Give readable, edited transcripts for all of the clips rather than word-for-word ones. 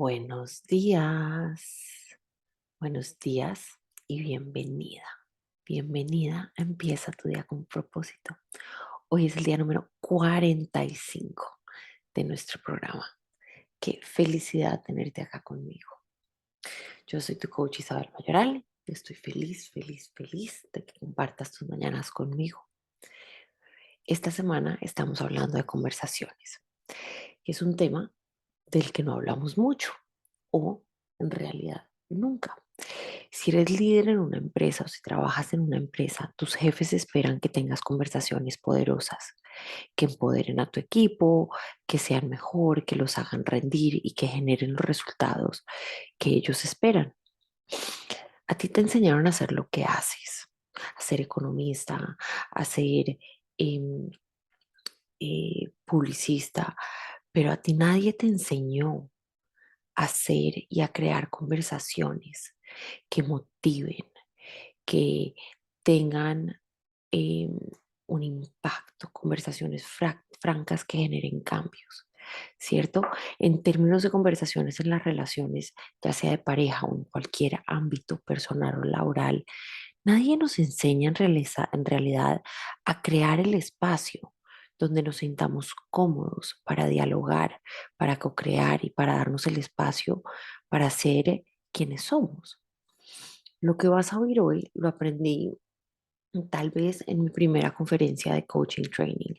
Buenos días y bienvenida. Bienvenida a Empieza tu día con propósito. Hoy es el día número 45 de nuestro programa. Qué felicidad tenerte acá conmigo. Yo soy tu coach Isabel Mayoral. Estoy feliz de que compartas tus mañanas conmigo. Esta semana estamos hablando de conversaciones. Es un tema del que no hablamos mucho o en realidad nunca. Si eres líder en una empresa o si trabajas en una empresa, tus jefes esperan que tengas conversaciones poderosas, que empoderen a tu equipo, que sean mejor, que los hagan rendir y que generen los resultados que ellos esperan. A ti te enseñaron a hacer lo que haces, a ser economista, a ser em, publicista, pero a ti nadie te enseñó a hacer y a crear conversaciones que motiven, que tengan em, un impacto, conversaciones francas que generen cambios, ¿cierto? En términos de conversaciones en las relaciones, ya sea de pareja o en cualquier ámbito personal o laboral, nadie nos enseña en realidad a crear el espacio donde nos sintamos cómodos para dialogar, para co-crear y para darnos el espacio para ser quienes somos. Lo que vas a oír hoy lo aprendí tal vez en mi primera conferencia de coaching training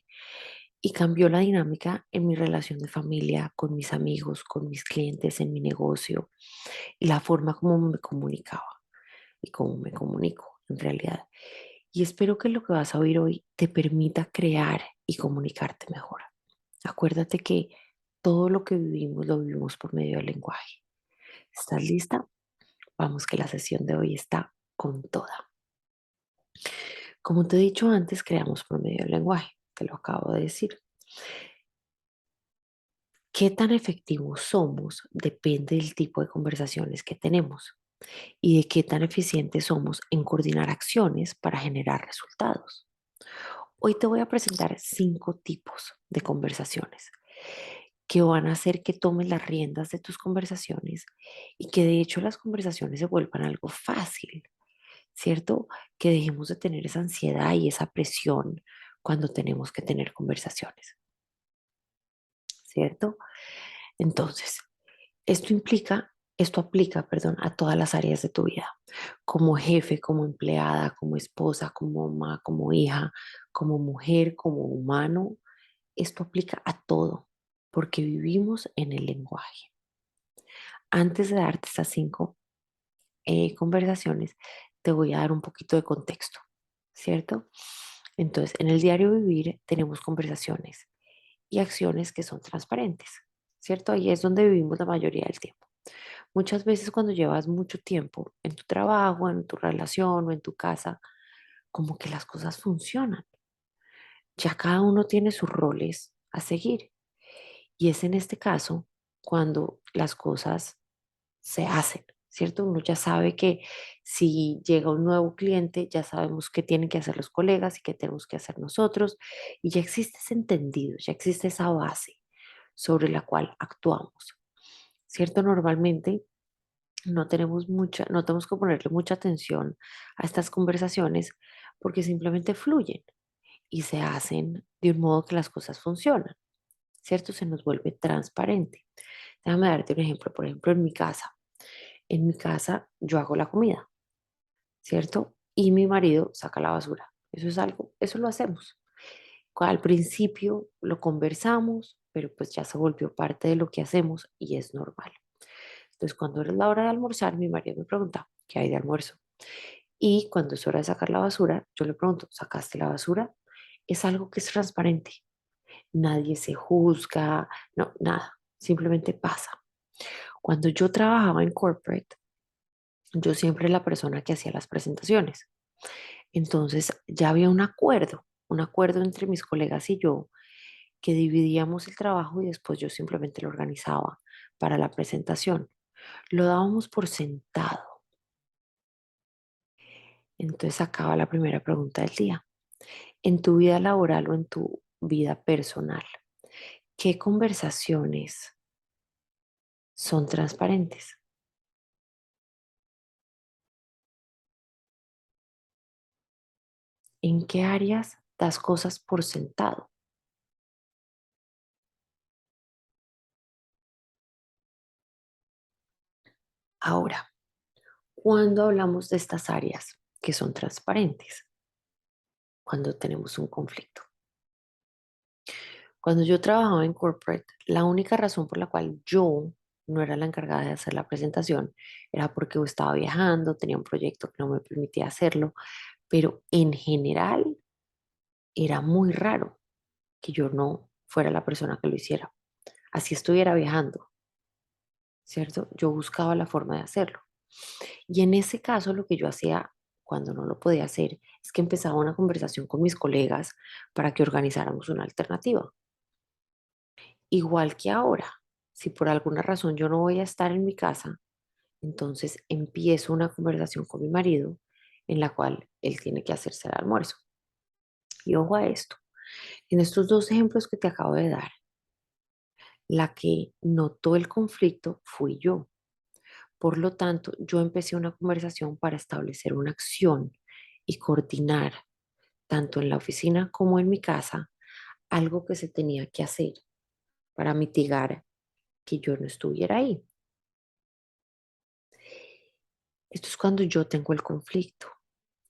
y cambió la dinámica en mi relación de familia, con mis amigos, con mis clientes, en mi negocio y la forma como me comunicaba y cómo me comunico en realidad. Y espero que lo que vas a oír hoy te permita crear y comunicarte mejor. Acuérdate que todo lo que vivimos lo vivimos por medio del lenguaje. ¿Estás lista? Vamos que la sesión de hoy está con toda. Como te he dicho antes, creamos por medio del lenguaje. Te lo acabo de decir. ¿Qué tan efectivos somos? Depende del tipo de conversaciones que tenemos y de qué tan eficientes somos en coordinar acciones para generar resultados. Hoy te voy a presentar 5 tipos de conversaciones que van a hacer que tomes las riendas de tus conversaciones y que de hecho las conversaciones se vuelvan algo fácil, ¿cierto? Que dejemos de tener esa ansiedad y esa presión cuando tenemos que tener conversaciones, ¿cierto? Entonces, esto aplica, perdón, a todas las áreas de tu vida, como jefe, como empleada, como esposa, como mamá, como hija, como mujer, como humano. Esto aplica a todo, porque vivimos en el lenguaje. Antes de darte estas 5 conversaciones, te voy a dar un poquito de contexto, ¿cierto? Entonces, en el diario vivir tenemos conversaciones y acciones que son transparentes, ¿cierto? Ahí es donde vivimos la mayoría del tiempo. Muchas veces cuando llevas mucho tiempo en tu trabajo, en tu relación o en tu casa, como que las cosas funcionan. Ya cada uno tiene sus roles a seguir. Y es en este caso cuando las cosas se hacen, ¿cierto? Uno ya sabe que si llega un nuevo cliente, ya sabemos qué tienen que hacer los colegas y qué tenemos que hacer nosotros. Y ya existe ese entendido, ya existe esa base sobre la cual actuamos, ¿cierto? Normalmente no tenemos que ponerle mucha atención a estas conversaciones porque simplemente fluyen y se hacen de un modo que las cosas funcionan, ¿cierto? Se nos vuelve transparente. Déjame darte un ejemplo. Por ejemplo, en mi casa. En mi casa yo hago la comida, ¿cierto? Y mi marido saca la basura. Eso es algo, eso lo hacemos. Al principio lo conversamos, pero pues ya se volvió parte de lo que hacemos y es normal. Entonces, cuando era la hora de almorzar, mi marido me pregunta, ¿qué hay de almuerzo? Y cuando es hora de sacar la basura, yo le pregunto, ¿sacaste la basura? Es algo que es transparente. Nadie se juzga, no, nada, simplemente pasa. Cuando yo trabajaba en corporate, yo siempre era la persona que hacía las presentaciones. Entonces ya había un acuerdo entre mis colegas y yo, que dividíamos el trabajo y después yo simplemente lo organizaba para la presentación. Lo dábamos por sentado. Entonces acaba la primera pregunta del día. En tu vida laboral o en tu vida personal, ¿qué conversaciones son transparentes. ¿En qué áreas das cosas por sentado? Ahora, cuando hablamos de estas áreas que son transparentes, cuando tenemos un conflicto. Cuando yo trabajaba en corporate, la única razón por la cual yo no era la encargada de hacer la presentación era porque yo estaba viajando, tenía un proyecto que no me permitía hacerlo, pero en general era muy raro que yo no fuera la persona que lo hiciera. Así estuviera viajando, ¿cierto? Yo buscaba la forma de hacerlo. Y en ese caso lo que yo hacía cuando no lo podía hacer es que empezaba una conversación con mis colegas para que organizáramos una alternativa. Igual que ahora, si por alguna razón yo no voy a estar en mi casa, entonces empiezo una conversación con mi marido en la cual él tiene que hacerse el almuerzo. Y ojo a esto, en estos dos ejemplos que te acabo de dar, la que notó el conflicto fui yo. Por lo tanto, yo empecé una conversación para establecer una acción y coordinar, tanto en la oficina como en mi casa, algo que se tenía que hacer para mitigar que yo no estuviera ahí. Esto es cuando yo tengo el conflicto,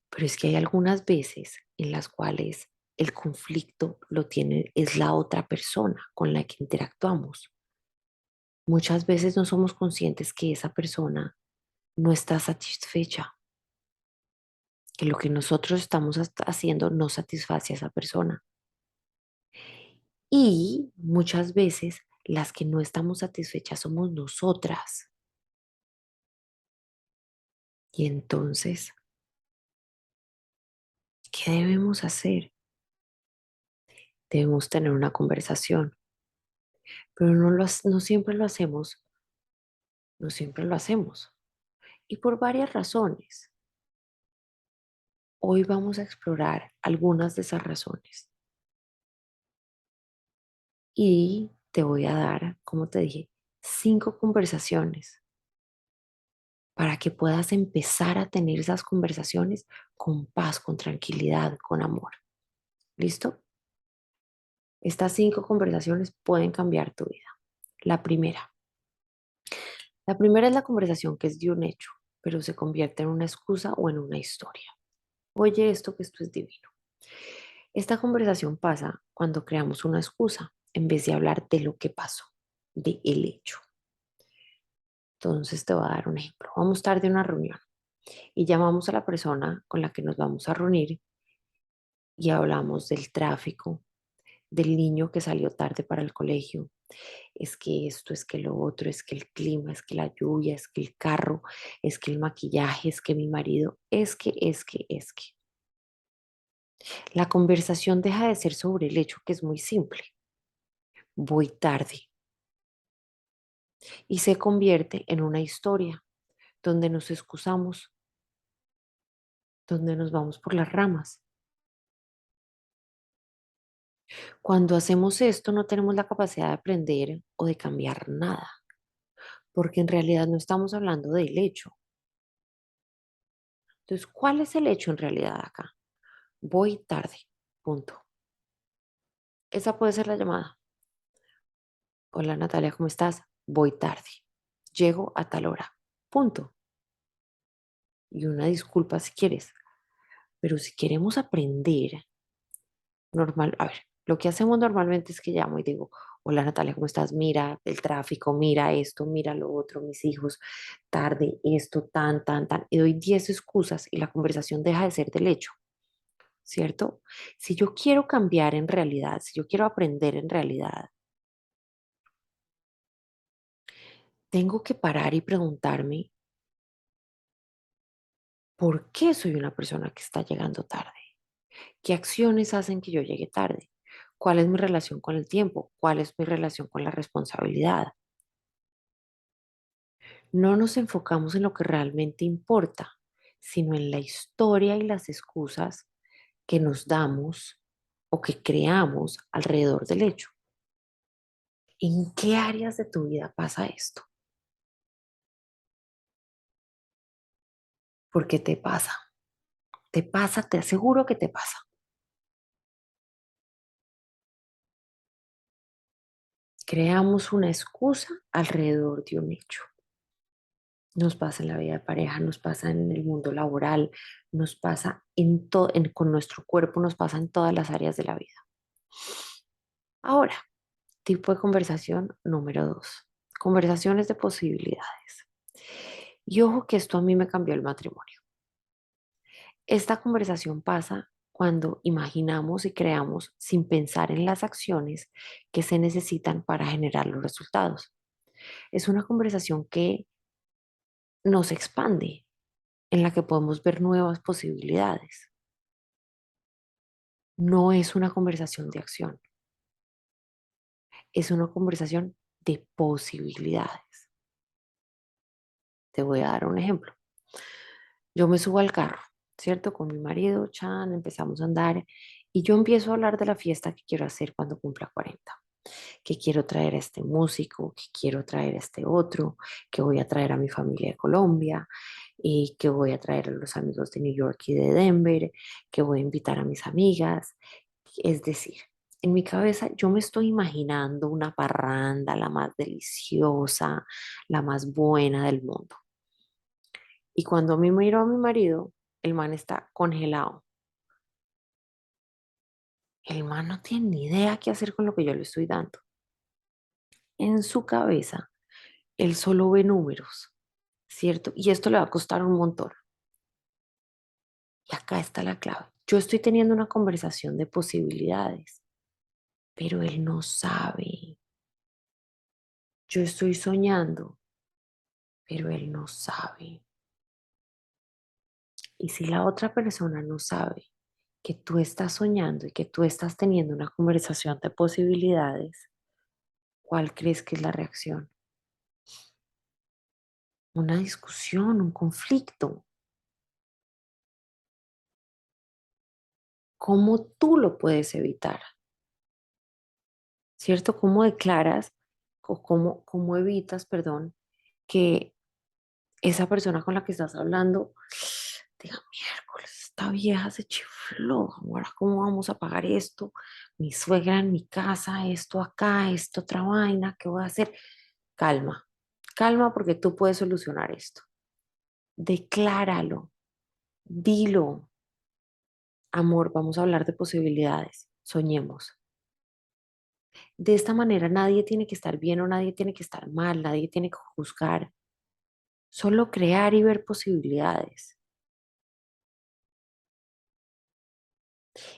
pero es que hay algunas veces en las cuales el conflicto lo tiene, es la otra persona con la que interactuamos. Muchas veces no somos conscientes que esa persona no está satisfecha, que lo que nosotros estamos haciendo no satisface a esa persona. Y muchas veces las que no estamos satisfechas somos nosotras. Y entonces, ¿qué debemos hacer? Debemos tener una conversación, pero no siempre lo hacemos, no siempre lo hacemos. Y por varias razones. Hoy vamos a explorar algunas de esas razones. Y te voy a dar, como te dije, 5 conversaciones para que puedas empezar a tener esas conversaciones con paz, con tranquilidad, con amor. ¿Listo? Estas 5 conversaciones pueden cambiar tu vida. La primera. La primera es la conversación que es de un hecho, pero se convierte en una excusa o en una historia. Oye esto, que esto es divino. Esta conversación pasa cuando creamos una excusa en vez de hablar de lo que pasó, de el hecho. Entonces te voy a dar un ejemplo. Vamos tarde a una reunión y llamamos a la persona con la que nos vamos a reunir y hablamos del tráfico, del niño que salió tarde para el colegio. Es que esto, es que lo otro, es que el clima, es que la lluvia, es que el carro, es que el maquillaje, es que mi marido, es que. La conversación deja de ser sobre el hecho, que es muy simple. Voy tarde, y se convierte en una historia donde nos excusamos, donde nos vamos por las ramas. Cuando hacemos esto no tenemos la capacidad de aprender o de cambiar nada, porque en realidad no estamos hablando del hecho. Entonces, ¿cuál es el hecho en realidad acá? Voy tarde, punto. Esa puede ser la llamada. Hola Natalia, ¿cómo estás? Voy tarde. Llego a tal hora, punto. Y una disculpa si quieres, pero si queremos aprender normal, a ver, lo que hacemos normalmente es que llamo y digo, hola Natalia, ¿cómo estás? Mira el tráfico, mira esto, mira lo otro, mis hijos, tarde, esto, tan, y doy 10 excusas y la conversación deja de ser del hecho, ¿cierto? Si yo quiero cambiar en realidad, si yo quiero aprender en realidad, tengo que parar y preguntarme, ¿por qué soy una persona que está llegando tarde? ¿Qué acciones hacen que yo llegue tarde? ¿Cuál es mi relación con el tiempo? ¿Cuál es mi relación con la responsabilidad? No nos enfocamos en lo que realmente importa, sino en la historia y las excusas que nos damos o que creamos alrededor del hecho. ¿En qué áreas de tu vida pasa esto? porque te pasa, te aseguro que te pasa. Creamos una excusa alrededor de un hecho. Nos pasa en la vida de pareja, nos pasa en el mundo laboral, nos pasa con nuestro cuerpo, nos pasa en todas las áreas de la vida. Ahora, tipo de conversación número dos, conversaciones de posibilidades. Y ojo que esto a mí me cambió el matrimonio. Esta conversación pasa cuando imaginamos y creamos sin pensar en las acciones que se necesitan para generar los resultados. Es una conversación que nos expande, en la que podemos ver nuevas posibilidades. No es una conversación de acción, es una conversación de posibilidades. Te voy a dar un ejemplo. Yo me subo al carro, ¿cierto? Con mi marido, Chan, empezamos a andar y yo empiezo a hablar de la fiesta que quiero hacer cuando cumpla 40, que quiero traer a este músico, que quiero traer a este otro, que voy a traer a mi familia de Colombia y que voy a traer a los amigos de New York y de Denver, que voy a invitar a mis amigas. Es decir, en mi cabeza yo me estoy imaginando una parranda, la más deliciosa, la más buena del mundo. Y cuando a mí miro a mi marido, el man está congelado. El man no tiene ni idea qué hacer con lo que yo le estoy dando. En su cabeza, él solo ve números, ¿cierto? Y esto le va a costar un montón. Y acá está la clave. Yo estoy teniendo una conversación de posibilidades, pero él no sabe. Yo estoy soñando, pero él no sabe. Y si la otra persona no sabe que tú estás soñando y que tú estás teniendo una conversación de posibilidades, ¿cuál crees que es la reacción? Una discusión, un conflicto. ¿Cómo tú lo puedes evitar? ¿Cierto? ¿Cómo declaras o cómo evitas, perdón, que esa persona con la que estás hablando diga, miércoles, esta vieja se chifló, ahora cómo vamos a pagar esto? Mi suegra en mi casa, esto acá, esto otra vaina, ¿qué voy a hacer? Calma, calma porque tú puedes solucionar esto. Decláralo, dilo, amor, vamos a hablar de posibilidades, soñemos. De esta manera nadie tiene que estar bien o nadie tiene que estar mal, nadie tiene que juzgar, solo crear y ver posibilidades.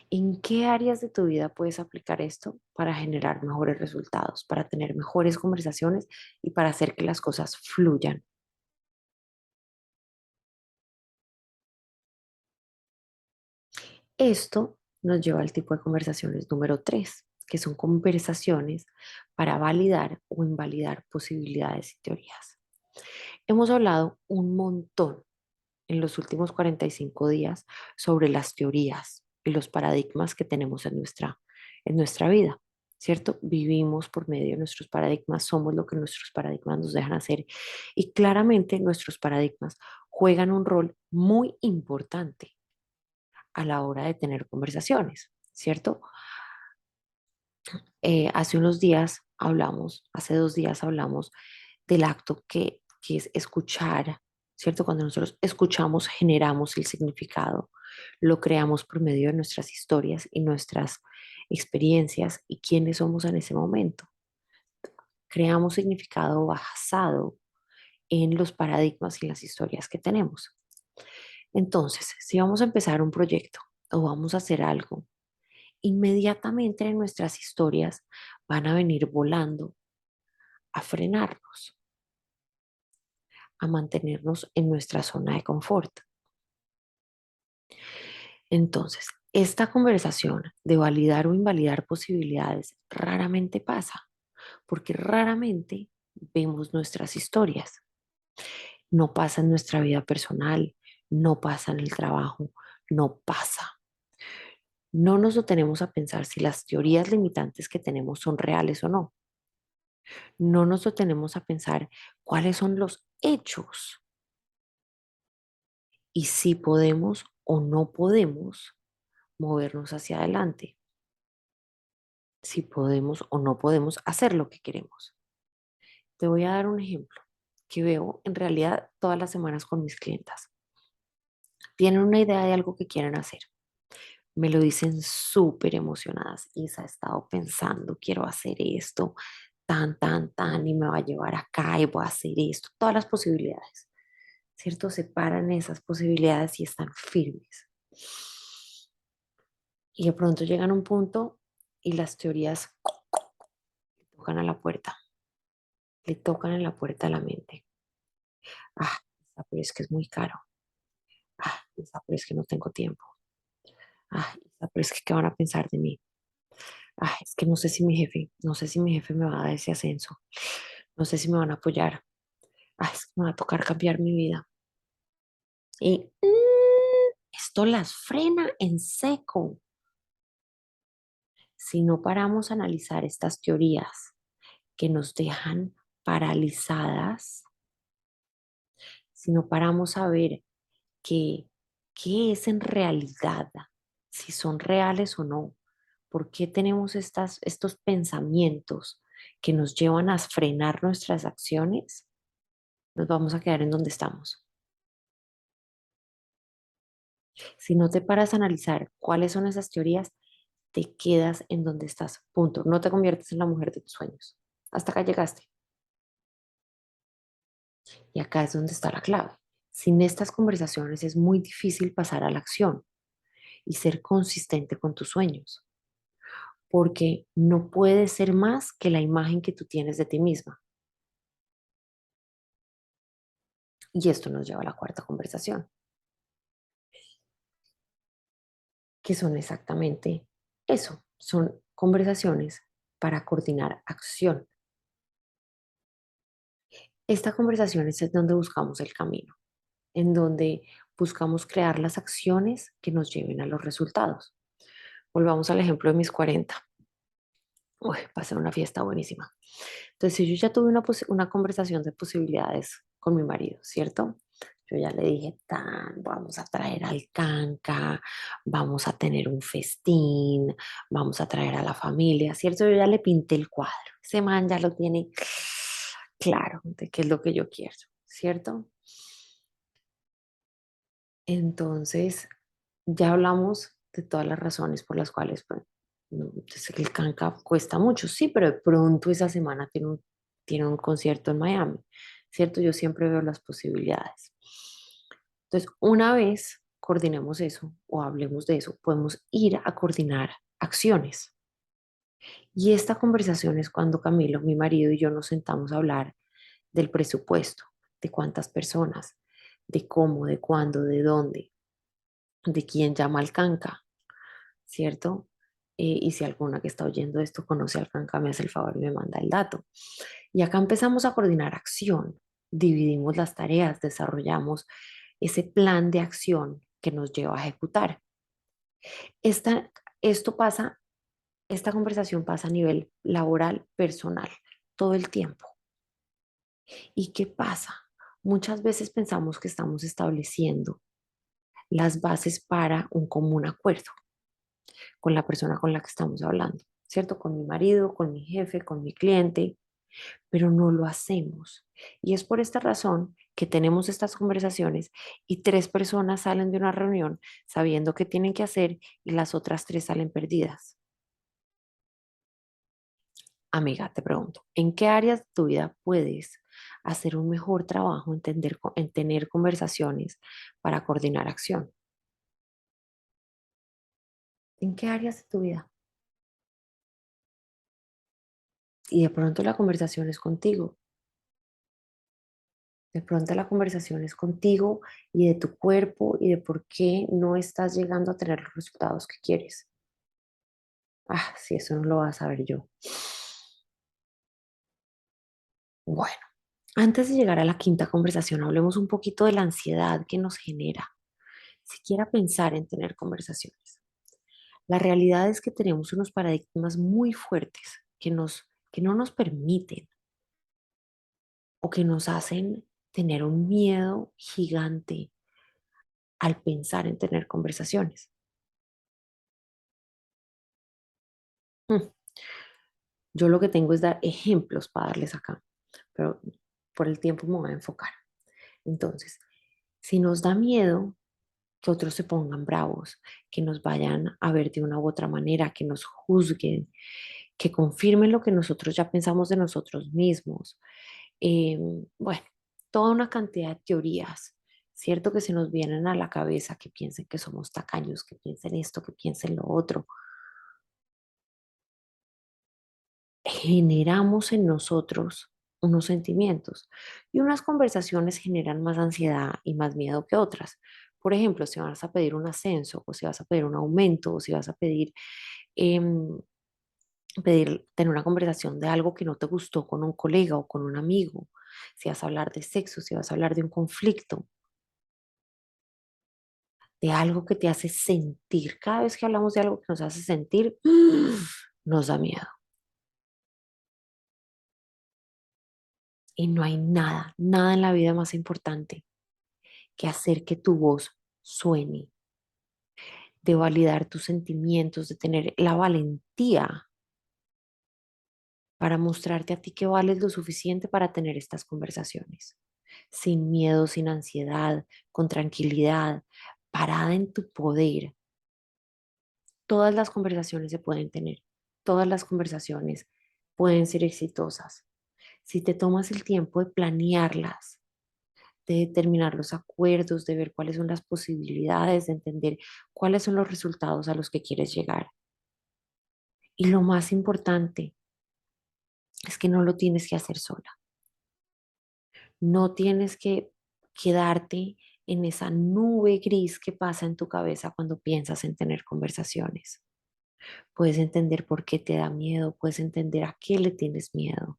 ¿En qué áreas de tu vida puedes aplicar esto para generar mejores resultados, para tener mejores conversaciones y para hacer que las cosas fluyan? Esto nos lleva al tipo de conversaciones número tres, que son conversaciones para validar o invalidar posibilidades y teorías. Hemos hablado un montón en los últimos 45 días sobre las teorías y los paradigmas que tenemos en nuestra vida, ¿cierto? Vivimos por medio de nuestros paradigmas, somos lo que nuestros paradigmas nos dejan hacer y claramente nuestros paradigmas juegan un rol muy importante a la hora de tener conversaciones, ¿cierto? Hace unos días hablamos, hace 2 días hablamos del acto que es escuchar, ¿cierto? Cuando nosotros escuchamos, generamos el significado, lo creamos por medio de nuestras historias y nuestras experiencias y quiénes somos en ese momento. Creamos significado basado en los paradigmas y las historias que tenemos. Entonces, si vamos a empezar un proyecto o vamos a hacer algo, inmediatamente en nuestras historias van a venir volando a frenarnos, a mantenernos en nuestra zona de confort. Entonces, esta conversación de validar o invalidar posibilidades raramente pasa, porque raramente vemos nuestras historias. No pasa en nuestra vida personal, no pasa en el trabajo, no pasa. No nos detenemos a pensar si las teorías limitantes que tenemos son reales o no. No nos detenemos a pensar cuáles son los hechos y si podemos o no podemos movernos hacia adelante, si podemos o no podemos hacer lo que queremos. Te voy a dar un ejemplo que veo en realidad todas las semanas con mis clientas. Tienen una idea de algo que quieren hacer. Me lo dicen súper emocionadas. Isa, he estado pensando, quiero hacer esto, tan, y me va a llevar acá y voy a hacer esto, todas las posibilidades, ¿cierto? Separan esas posibilidades y están firmes. Y de pronto llegan a un punto y las teorías tocan a la puerta, le tocan en la puerta a la mente. Ah, Isa, pero es que es muy caro. Ah, Isa, pero es que no tengo tiempo. Ah, Isa, pero es que ¿qué van a pensar de mí? Ah, es que no sé si mi jefe me va a dar ese ascenso. No sé si me van a apoyar. Ah, es que me va a tocar cambiar mi vida. Y esto las frena en seco. Si no paramos a analizar estas teorías que nos dejan paralizadas, si no paramos a ver que, qué es en realidad, si son reales o no, por qué tenemos estos pensamientos que nos llevan a frenar nuestras acciones, nos vamos a quedar en donde estamos. Si no te paras a analizar cuáles son esas teorías, te quedas en donde estás. Punto. No te conviertes en la mujer de tus sueños. Hasta acá llegaste. Y acá es donde está la clave. Sin estas conversaciones es muy difícil pasar a la acción y ser consistente con tus sueños, porque no puedes ser más que la imagen que tú tienes de ti misma. Y esto nos lleva a la cuarta conversación, que son exactamente eso. Son conversaciones para coordinar acción. Esta conversación es donde buscamos el camino, en donde buscamos crear las acciones que nos lleven a los resultados. Volvamos al ejemplo de mis 40. Uy, pasé una fiesta buenísima. Entonces, si yo ya tuve una conversación de posibilidades con mi marido, ¿cierto? Yo ya le dije, tan, vamos a traer al canca, vamos a tener un festín, vamos a traer a la familia, ¿cierto? Yo ya le pinté el cuadro. Ese man ya lo tiene claro de qué es lo que yo quiero, ¿cierto? Entonces, ya hablamos de todas las razones por las cuales pues, no, pues, el Canca cuesta mucho, sí, pero de pronto esa semana tiene un concierto en Miami, ¿cierto? Yo siempre veo las posibilidades. Entonces, una vez coordinemos eso o hablemos de eso, podemos ir a coordinar acciones. Y esta conversación es cuando Camilo, mi marido y yo nos sentamos a hablar del presupuesto, de cuántas personas, de cómo, de cuándo, de dónde, de quién llama al canca, ¿cierto? Y si alguna que está oyendo esto conoce al canca, me hace el favor y me manda el dato. Y acá empezamos a coordinar acción, dividimos las tareas, desarrollamos ese plan de acción que nos lleva a ejecutar. Esta, esto pasa, esta conversación pasa a nivel laboral, personal, todo el tiempo. ¿Y qué pasa? Muchas veces pensamos que estamos estableciendo las bases para un común acuerdo con la persona con la que estamos hablando, ¿cierto? Con mi marido, con mi jefe, con mi cliente, pero no lo hacemos. Y es por esta razón que tenemos estas conversaciones y tres personas salen de una reunión sabiendo qué tienen que hacer y las otras tres salen perdidas. Amiga, te pregunto, ¿en qué áreas de tu vida puedes hacer un mejor trabajo en tener conversaciones para coordinar acción? ¿En qué áreas de tu vida? Y de pronto la conversación es contigo. De pronto la conversación es contigo y de tu cuerpo y de por qué no estás llegando a tener los resultados que quieres. Ah, sí, eso no lo vas a saber yo. Bueno, antes de llegar a la quinta conversación, hablemos un poquito de la ansiedad que nos genera siquiera pensar en tener conversaciones. La realidad es que tenemos unos paradigmas muy fuertes que no nos permiten o que nos hacen tener un miedo gigante al pensar en tener conversaciones. Mm, Yo lo que tengo es dar ejemplos para darles acá, pero por el tiempo me voy a enfocar. Entonces, si nos da miedo que otros se pongan bravos, que nos vayan a ver de una u otra manera, que nos juzguen, que confirmen lo que nosotros ya pensamos de nosotros mismos. Bueno, toda una cantidad de teorías, ¿cierto? Que se nos vienen a la cabeza, que piensen que somos tacaños, que piensen esto, que piensen lo otro. Generamos en nosotros unos sentimientos y unas conversaciones generan más ansiedad y más miedo que otras. Por ejemplo, si vas a pedir un ascenso o si vas a pedir un aumento o si vas a em, tener una conversación de algo que no te gustó con un colega o con un amigo, si vas a hablar de sexo, si vas a hablar de un conflicto, de algo que te hace sentir. Cada vez que hablamos de algo que nos hace sentir, nos da miedo. Y no hay nada, nada en la vida más importante que hacer que tu voz suene, de validar tus sentimientos, de tener la valentía para mostrarte a ti que vales lo suficiente para tener estas conversaciones, sin miedo, sin ansiedad, con tranquilidad, parada en tu poder. Todas las conversaciones se pueden tener, todas las conversaciones pueden ser exitosas. Si te tomas el tiempo de planearlas, de determinar los acuerdos, de ver cuáles son las posibilidades, de entender cuáles son los resultados a los que quieres llegar. Y lo más importante es que no lo tienes que hacer sola. No tienes que quedarte en esa nube gris que pasa en tu cabeza cuando piensas en tener conversaciones. Puedes entender por qué te da miedo, puedes entender a qué le tienes miedo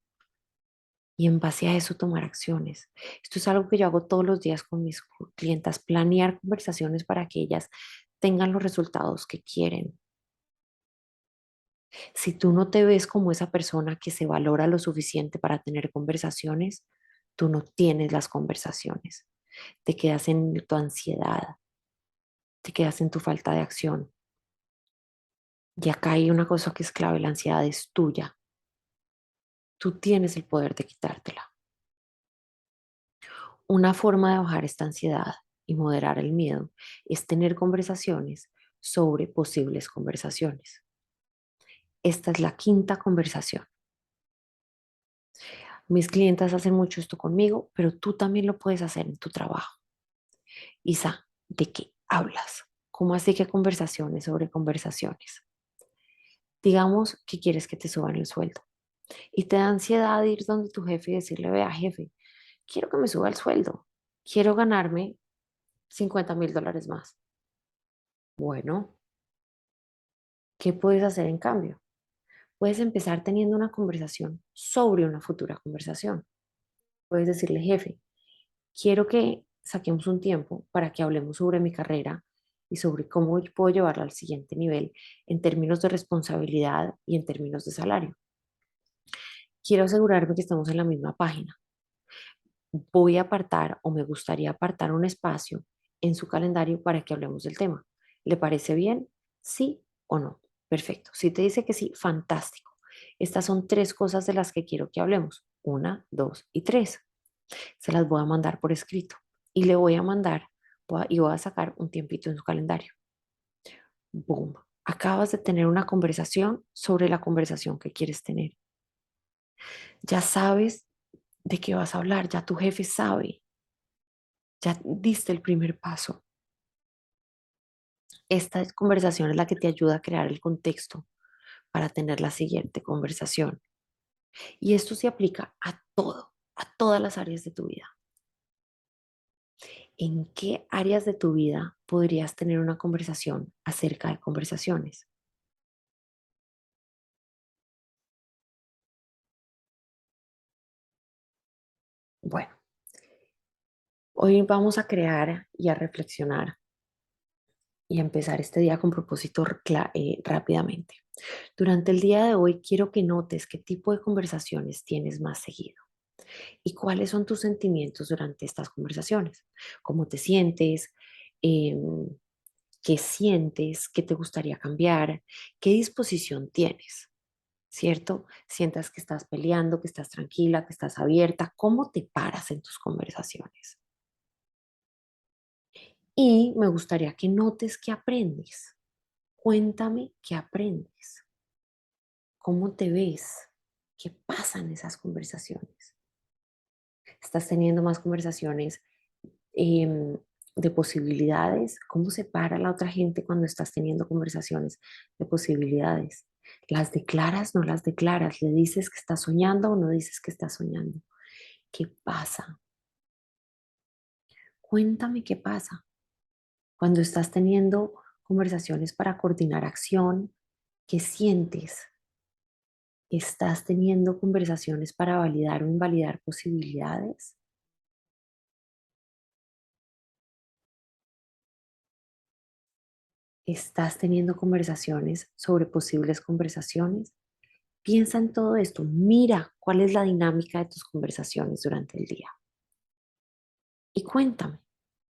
y en base a eso tomar acciones. Esto es algo que yo hago todos los días con mis clientas, planear conversaciones para que ellas tengan los resultados que quieren. Si tú no te ves como esa persona que se valora lo suficiente para tener conversaciones, tú no tienes las conversaciones. Te quedas en tu ansiedad, te quedas en tu falta de acción. Y acá hay una cosa que es clave, la ansiedad es tuya. Tú tienes el poder de quitártela. Una forma de bajar esta ansiedad y moderar el miedo es tener conversaciones sobre posibles conversaciones. Esta es la quinta conversación. Mis clientes hacen mucho esto conmigo, pero tú también lo puedes hacer en tu trabajo. Isa, ¿de qué hablas? ¿Cómo así que conversaciones sobre conversaciones? Digamos que quieres que te suban el sueldo y te da ansiedad ir donde tu jefe y decirle, vea, jefe, quiero que me suba el sueldo, quiero ganarme $50,000 más. Bueno, ¿qué puedes hacer en cambio? Puedes empezar teniendo una conversación sobre una futura conversación. Puedes decirle, jefe, quiero que saquemos un tiempo para que hablemos sobre mi carrera y sobre cómo puedo llevarla al siguiente nivel en términos de responsabilidad y en términos de salario. Quiero asegurarme que estamos en la misma página. Voy a apartar o me gustaría apartar un espacio en su calendario para que hablemos del tema. ¿Le parece bien? ¿Sí o no? Perfecto. Si te dice que sí, fantástico. Estas son tres cosas de las que quiero que hablemos. Una, dos y tres. Se las voy a mandar por escrito y le voy a mandar y voy a sacar un tiempito en su calendario. Boom. Acabas de tener una conversación sobre la conversación que quieres tener. Ya sabes de qué vas a hablar, ya tu jefe sabe, ya diste el primer paso. Esta conversación es la que te ayuda a crear el contexto para tener la siguiente conversación. Y esto se aplica a todo, a todas las áreas de tu vida. ¿En qué áreas de tu vida podrías tener una conversación acerca de conversaciones? Bueno, hoy vamos a crear y a reflexionar y a empezar este día con propósito rápidamente. Durante el día de hoy quiero que notes qué tipo de conversaciones tienes más seguido y cuáles son tus sentimientos durante estas conversaciones, cómo te sientes, Em, ¿Qué sientes? ¿Qué te gustaría cambiar? ¿Qué disposición tienes? ¿Cierto? Sientas que estás peleando, que estás tranquila, que estás abierta. ¿Cómo te paras en tus conversaciones? Y me gustaría que notes qué aprendes. Cuéntame qué aprendes. ¿Cómo te ves? ¿Qué pasa en esas conversaciones? ¿Estás teniendo más conversaciones em, de posibilidades? ¿Cómo se para la otra gente cuando estás teniendo conversaciones de posibilidades? ¿Las declaras, no las declaras? ¿Le dices que estás soñando o no dices que estás soñando? ¿Qué pasa? Cuéntame qué pasa. Cuando estás teniendo conversaciones para coordinar acción, ¿qué sientes? ¿Estás teniendo conversaciones para validar o invalidar posibilidades? ¿Estás teniendo conversaciones sobre posibles conversaciones? Piensa en todo esto, mira cuál es la dinámica de tus conversaciones durante el día y cuéntame.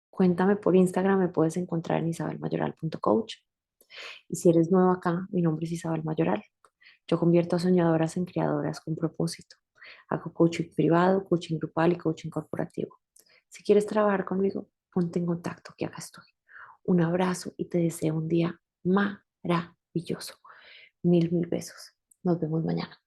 Cuéntame por Instagram, me puedes encontrar en isabelmayoral.coach. Y si eres nuevo acá, mi nombre es Isabel Mayoral. Yo convierto a soñadoras en creadoras con propósito. Hago coaching privado, coaching grupal y coaching corporativo. Si quieres trabajar conmigo, ponte en contacto, que acá estoy. Un abrazo y te deseo un día maravilloso. Mil besos. Nos vemos mañana.